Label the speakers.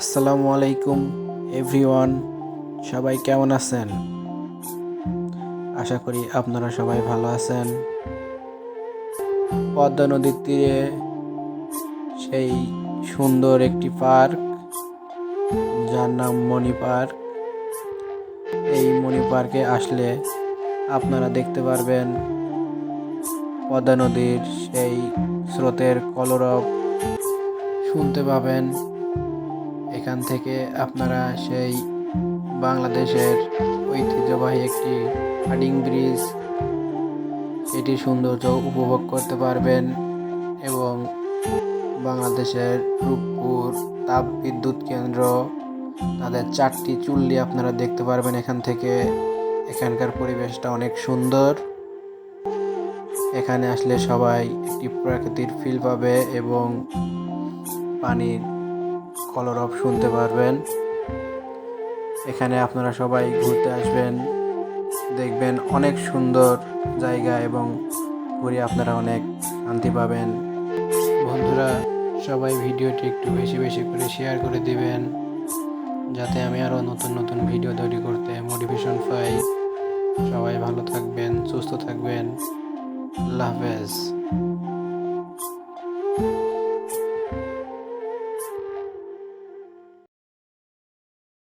Speaker 1: আসসালামু আলাইকুম এভরিওয়ান, সবাই কেমন আছেন? আশা করি আপনারা সবাই ভালো আছেন। পদ্মা নদীর তীরে সেই সুন্দর একটি পার্ক, যার নাম মণি পার্ক। এই মণি পার্কে আসলে আপনারা দেখতে পারবেন পদ্মা নদীর সেই স্রোতের কলরব শুনতে পাবেন। এখান থেকে আপনারা সেই বাংলাদেশের ঐতিহ্যবাহী একটি হাডিং ব্রিজ, এটির সৌন্দর্য উপভোগ করতে পারবেন এবং বাংলাদেশের রূপপুর তাপবিদ্যুৎ কেন্দ্র, তাদের 4টি চুল্লি আপনারা দেখতে পারবেন এখান থেকে। এখানকার পরিবেশটা অনেক সুন্দর। এখানে আসলে সবাই একটি প্রকৃতির ফিল পাবে এবং পানির কলরব শুনতে পারবেন। এখানে আপনারা সবাই ঘুরতে আসবেন, দেখবেন অনেক সুন্দর জায়গা এবং ঘুরে আপনারা অনেক শান্তি পাবেন। বন্ধুরা, সবাই ভিডিওটি একটু বেশি বেশি করে শেয়ার করে দিবেন, যাতে আমি আরও নতুন নতুন ভিডিও তৈরি করতে মোটিভেশন পাই। সবাই ভালো থাকবেন, সুস্থ থাকবেন। আল্লাহ হাফেজ।